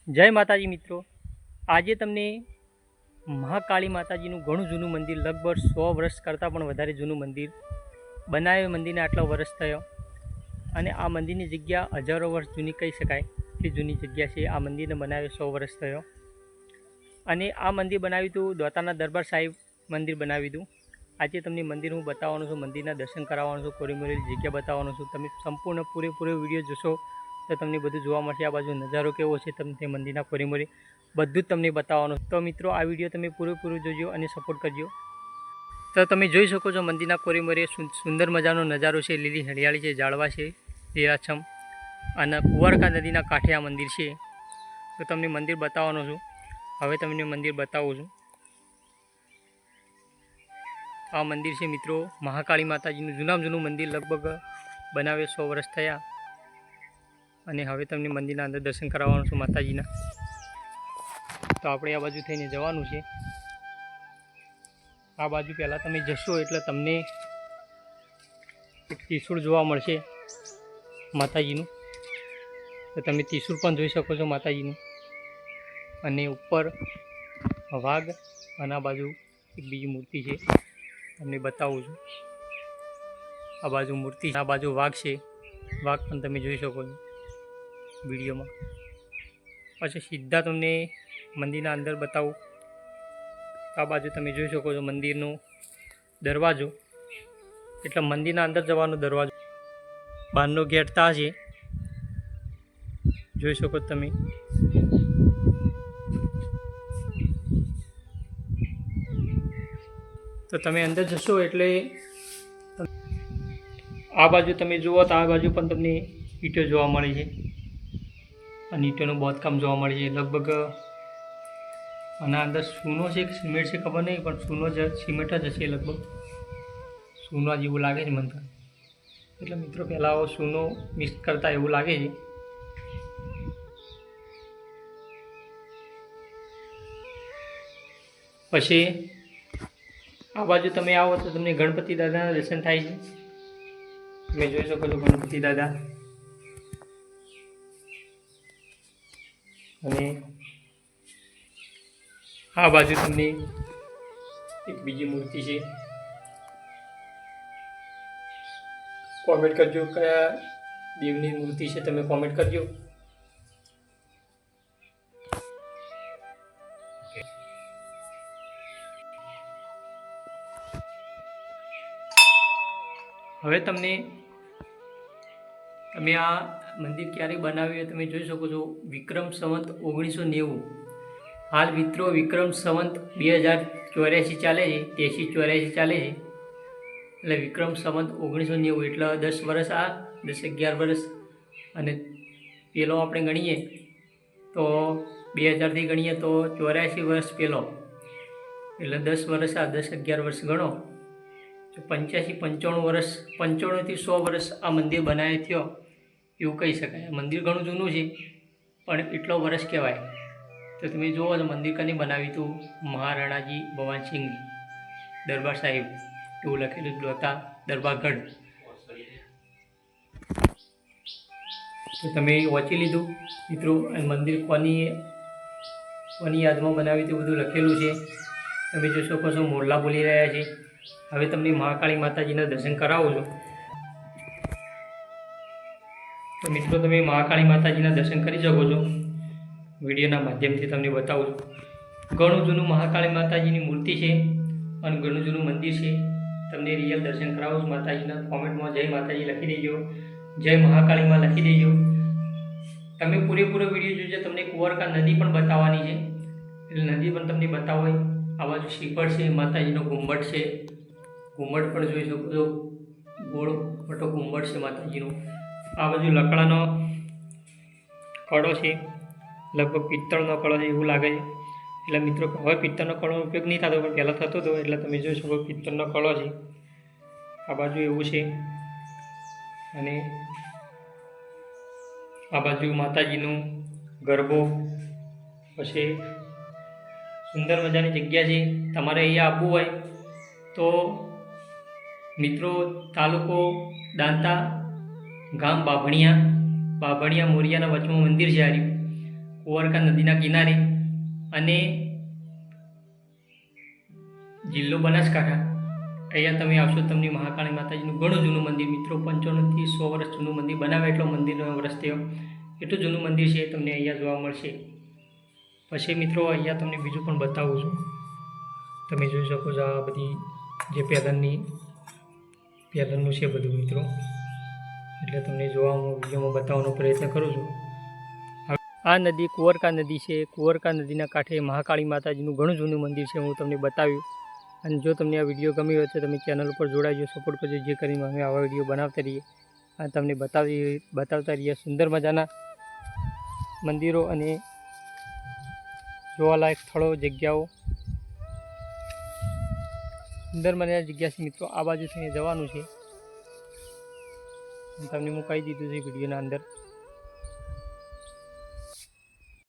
જય માતાજી મિત્રો, આજે તમને મહાકાળી માતાજીનું ઘણું જૂનું મંદિર, લગભગ 100 વર્ષ કરતાં પણ વધારે જૂનું મંદિર બનાવે. મંદિરને આટલો વર્ષ થયો અને આ મંદિરની જગ્યા હજારો વર્ષ જૂની કહી શકાય કે જૂની જગ્યા છે. આ મંદિરને બનાવે 100 વર્ષ થયો અને આ મંદિર બનાવ્યું હતું દોતાના દરબાર સાહેબ મંદિર બનાવ્યું હતું. આજે તમને મંદિર હું બતાવવાનું છું, મંદિરના દર્શન કરાવવાનું છું, કોરીમોરેલી જગ્યા બતાવવાનું છું. તમે સંપૂર્ણ પૂરેપૂરો વિડીયો જોશો તો તમને બધું જોવા મળશે. આ બાજુ નજારો કેવો છે તમને મંદિરના કોરીમોરી બધું જ તમને બતાવવાનું. તો મિત્રો આ વિડીયો તમે પૂરેપૂરો જોજો અને સપોર્ટ કરજો. તો તમે જોઈ શકો છો મંદિરના કોરીમોરી સુંદર મજાનો નજારો છે. લીલી હરિયાળી છે, ઝાડવા છે લીલાછમ અને કુંવારકા નદીના કાંઠે આ મંદિર છે. તો તમને મંદિર બતાવવાનું છું. હવે તમને મંદિર બતાવું છું. આ મંદિર છે મિત્રો મહાકાળી માતાજીનું જૂનામાં જૂનું મંદિર, લગભગ બનાવે 100 વર્ષ થયા અને હવે તમને મંદિરના અંદર દર્શન કરાવવાનું છું માતાજીના. તો આપણે આ બાજુ થઈને જવાનું છે. આ બાજુ પહેલાં તમે જશો એટલે તમને એક ત્રિશૂળ જોવા મળશે માતાજીનું. તો તમે ત્રિશૂળ પણ જોઈ શકો છો માતાજીનું અને ઉપર વાઘ અને આ બાજુ એક બીજી મૂર્તિ છે, તમને બતાવું છું. આ બાજુ મૂર્તિ, આ બાજુ વાઘ છે, વાઘ પણ તમે જોઈ શકો છો વિડીયોમાં. પછી સીધા તમને મંદિરના અંદર બતાવું. આ બાજુ તમે જોઈ શકો છો મંદિરનો દરવાજો, એટલે મંદિરના અંદર જવાનો દરવાજો. બહારનો ગેટ તા છે, જોઈ શકો તમે. તો તમે અંદર જશો એટલે આ બાજુ તમે જુઓ તો આ બાજુ પણ તમને ઈંટો જોવા મળે છે અને ઈંટોનું બાંધકામ જોવા મળે છે. લગભગ આના અંદર ચૂનો છે કે સિમેન્ટ છે ખબર નહીં, પણ ચૂનો જ સિમેન્ટ જ હશે લગભગ. ચૂના જેવું લાગે છે મને તો. એટલે મિત્રો પહેલાં આવો ચૂનો મિક્સ કરતા એવું લાગે છે. પછી આ બાજુ તમે આવો તો તમને ગણપતિ દાદાના દર્શન થાય છે. તમે જોઈ શકો છો ગણપતિ દાદા. અને આ બાજુ તમને એક બીજી મૂર્તિ છે. કોમેન્ટ કરજો કયા દેવની મૂર્તિ છે, તમે કોમેન્ટ કરજો. હવે તમે આ મંદિર ક્યારે બનાવ્યું તમે જોઈ શકો છો. વિક્રમ સંવત 1990. હાલ મિત્રો વિક્રમ સંવત 2084 ચાલે છે, 83-84 ચાલે છે. એટલે વિક્રમ સંવત 1990 એટલે 10 વર્ષ, આ 10-11 વર્ષ. અને પેલો આપણે ગણીએ તો 2000થી ગણીએ તો 84 વર્ષ પેલો, એટલે 10 વર્ષ, આ 10-11 વર્ષ ગણો તો 85-95 વર્ષ, 95થી 100 વર્ષ આ મંદિર બનાવે થયો એવું કહી શકાય. આ મંદિર ઘણું જૂનું છે પણ એટલો વર્ષ કહેવાય. તો તમે જુઓ તો મંદિર કને બનાવ્યું હતું? મહારાણાજી ભવાનસિંહ દરબાર સાહેબ એવું લખેલું દોતા દરબારગઢ. તો તમે વાંચી લીધું મિત્રો. અને મંદિર કોની યાદમાં બનાવ્યું તે બધું લખેલું છે. તમે જોઈ શકો છો મોરલા બોલી રહ્યા છે. હવે તમને મહાકાળી માતાજીના દર્શન કરાવો છો. તો મિત્રો તમે મહાકાળી માતાજીના દર્શન કરી શકો છો. વિડીયોના માધ્યમથી તમને બતાવું છું. ઘણું જૂનું મહાકાળી માતાજીની મૂર્તિ છે અને ઘણું જૂનું મંદિર છે. તમને રિયલ દર્શન કરાવું છું માતાજીના. કોમેન્ટમાં જય માતાજી લખી દેજો, જય મહાકાળીમાં લખી દેજો. તમે પૂરેપૂરો વિડીયો જોજો. તમને કુંવારકા નદી પણ બતાવવાની છે, એટલે નદી પણ તમને બતાવો. આ બાજુ શિખર છે, માતાજીનો ઘુંમટ છે, ઘુંમટ પણ જોઈ શકો છો. ગોળ મોટો ઘુંમટ છે માતાજીનો. આ બાજુ લકડાનો કડો છે, લગભગ પિત્તળનો કડો છે એવું લાગે છે. એટલે મિત્રો હવે પિત્તળનો કડોનો ઉપયોગ નહીં થતો, પણ પહેલાં થતો હતો. એટલે તમે જોઈ શકો પિત્તળનો કડો છે. આ બાજુ એવું છે અને આ બાજુ માતાજીનું ગરબો. પછી સુંદર મજાની જગ્યા છે. તમારે અહીંયા આવવું હોય તો મિત્રો તાલુકો દાંતા, ગામ બાભણિયા મોરિયાના વચમાં મંદિર છે. કુંવરકા નદીના કિનારે અને જિલ્લો બનાસકાંઠા. અહીંયા તમે આવશો તમને મહાકાળી માતાજીનું ઘણું જૂનું મંદિર મિત્રો, 95 થી 100 વર્ષ જૂનું મંદિર બનાવે એટલો મંદિરનો વર્ષ થયો, એટલું જૂનું મંદિર છે તમને અહીંયા જોવા મળશે. પછી મિત્રો અહીંયા તમને બીજું પણ બતાવું છું. તમે જોઈ શકો છો આ બધી જે પહેલાંનું છે બધું મિત્રો, એટલે તમને જોવામાં વિડીયોમાં બતાવવાનો પ્રયત્ન કરું છું. આ નદી કુંવરકા નદી છે. કુંવરકા નદીના કાંઠે મહાકાળી માતાજીનું ઘણું જૂનું મંદિર છે, હું તમને બતાવ્યું. અને જો તમને આ વિડીયો ગમ્યો હોય તો તમે ચેનલ ઉપર જોડાજો, સપોર્ટ કરજો, જે કરીને અમે આવા વિડીયો બનાવતા રહીએ અને તમને બતાવતા રહીએ સુંદર મજાના મંદિરો અને જોવાલાયક સ્થળો, જગ્યાઓ. સુંદર મજાની જગ્યા છે મિત્રો. આ બાજુથી જવાનું છે, તમને હું કહી દીધું છે વિડીયોના અંદર.